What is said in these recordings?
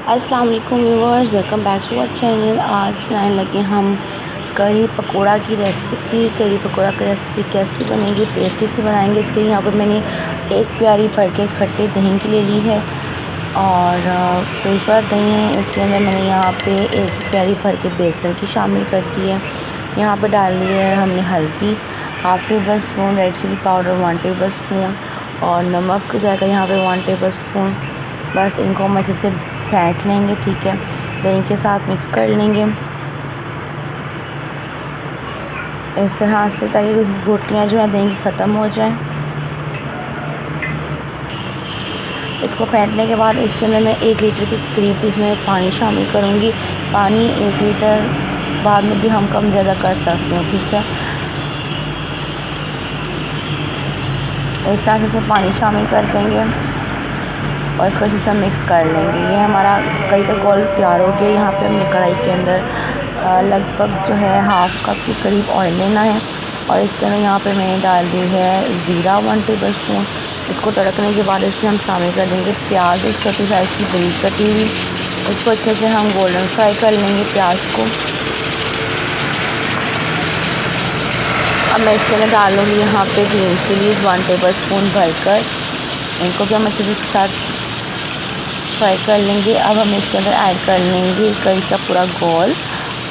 अस्सलाम वालेकुम viewers, welcome back to our channel. आज बनाने लगे हम कढ़ी पकोड़ा की रेसिपी। कढ़ी पकोड़ा की रेसिपी कैसी बनेगी, टेस्टी से बनाएंगे। इसके लिए यहाँ पर मैंने एक प्याली भर के खट्टे दही की ले ली है और फ्रिज वाला दही है। इसके अंदर मैंने यहाँ पे एक प्याली भर के बेसन की शामिल कर दी है। यहाँ पर डाल ली है हमने हल्दी 1/2 tablespoon, red chilli powder 1 tablespoon और नमक जाएगा यहाँ पे 1 टेबल स्पून। बस इनको हम अच्छे से फेंट लेंगे, ठीक है। दही के साथ मिक्स कर लेंगे इस तरह से, ताकि रोटियां जो है दही की ख़त्म हो जाएं। इसको फेंटने के बाद इसके अंदर मैं 1 लीटर के करीब इसमें पानी शामिल करूँगी। पानी 1 लीटर बाद में भी हम कम ज़्यादा कर सकते हैं, ठीक है। इस तरह से इसमें पानी शामिल कर देंगे और इसको अच्छे से मिक्स कर लेंगे। ये हमारा कढ़ी का घोल तैयार हो गया। यहाँ पे हमने कढ़ाई के अंदर लगभग जो है 1/2 कप के करीब ऑयल लेना है और इसके अंदर यहाँ पे मैंने डाल दी है ज़ीरा 1 टेबल स्पून। इसको तड़कने के बाद इसमें हम शामिल कर देंगे प्याज, एक छोटी साइज़ की बारीक कटी हुई। इसको अच्छे से हम गोल्डन फ्राई कर लेंगे प्याज को। अब मैं इसके अंदर डालूँगी यहाँ पे ग्रीन चिलीज़ 1 टेबल स्पून भरकर। इनको भी हम अच्छे से साथ फ्राई कर लेंगे। अब हम इसके अंदर ऐड कर लेंगे कढ़ी का पूरा घोल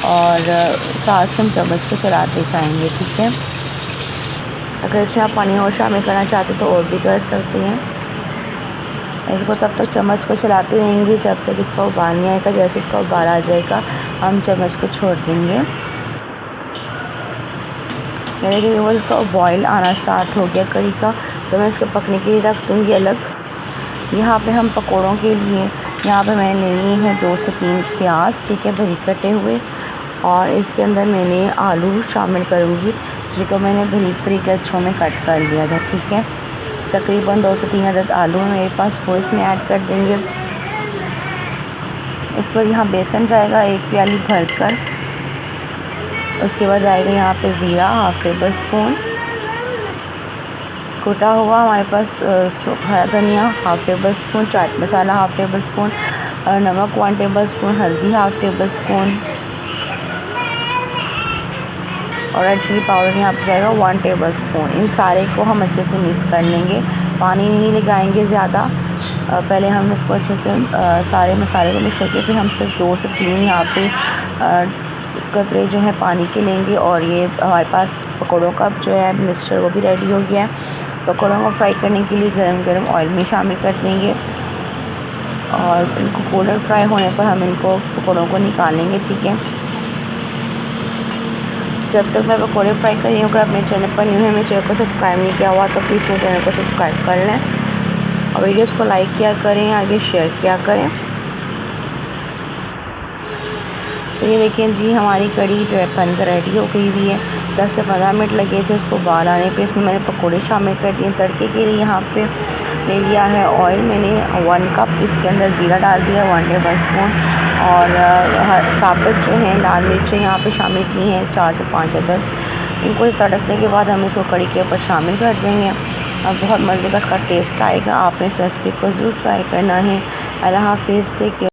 और साथ से हम चम्मच को चलाते जाएंगे, ठीक है। अगर इसमें आप पानी और शामिल करना चाहते तो और भी कर सकते हैं। इसको तब तक चम्मच को चलाते रहेंगे जब तक इसका उबाल नहीं आएगा। जैसे इसका उबाल आ जाएगा हम चम्मच को छोड़ देंगे। मेरे जो व्यूअर्स इसका बॉयल आना स्टार्ट हो गया कढ़ी का, तो मैं इसको पकने के लिए रख दूँगी अलग। यहाँ पे हम पकोड़ों के लिए यहाँ पे मैंने लेनी है 2 से 3 प्याज, ठीक है, बारीक कटे हुए। और इसके अंदर मैंने आलू शामिल करूँगी जिनको मैंने बारीक बारीक लच्छों में कट कर लिया था, ठीक है। तकरीबन 2 से 3 अदद आलू है मेरे पास, वो इसमें ऐड कर देंगे। इस पर यहाँ बेसन जाएगा 1 प्याली भर कर। उसके बाद जाएगा यहाँ पे ज़ीरा 1/2 टेबल स्पून, कुटा हुआ हमारे पास हरा धनिया 1/2 table spoon, chaat masala 1/2 table spoon, नमक 1 टेबल स्पून, हल्दी 1/2 टेबल स्पून और रेड चिली पाउडर यहाँ पर जाएगा 1 टेबल स्पून। इन सारे को हम अच्छे से मिक्स कर लेंगे, पानी नहीं लगाएंगे ज़्यादा। पहले हम इसको अच्छे से सारे मसाले को मिक्स करके फिर हम सिर्फ 2 से 3 यहाँ पे कतरे जो है पानी के लेंगे। और ये हमारे पास पकौड़ों का जो है मिक्सचर वो भी रेडी हो गया है। पकौड़ों को फ्राई करने के लिए गरम ऑयल में शामिल कर देंगे और इनको गोल्डन फ्राई होने पर हम इनको पकौड़ों को निकालेंगे, ठीक है। जब तक मैं पकौड़े फ्राई कर रही हूँ, अगर आप मेरे चैनल पर न्यू है, मेरे चैनल को सब्सक्राइब नहीं किया हुआ तो प्लीज़ मेरे चैनल को सब्सक्राइब कर लें और वीडियोज़ को लाइक किया करें, आगे शेयर किया करें। तो ये देखिए जी, हमारी कढ़ी बनकर रेडी हो गई हुई है। 10 से 15 मिनट लगे थे उसको उबाल आने पे। इसमें मैंने पकोड़े शामिल कर दिए। तड़के के लिए यहाँ पे ले लिया है ऑयल मैंने 1 कप। इसके अंदर ज़ीरा डाल दिया 1 टेबल स्पून और साबुत जो है लाल मिर्चें यहाँ पे शामिल की हैं 4 से 5 अदद। इनको तड़कने के बाद हम इसको कढ़ी के ऊपर शामिल कर देंगे और बहुत मज़े का इसका टेस्ट आएगा। आपने इस रेसिपी को ज़रूर ट्राई करना है। अल्लाह हाफ़िज़, टेक केयर।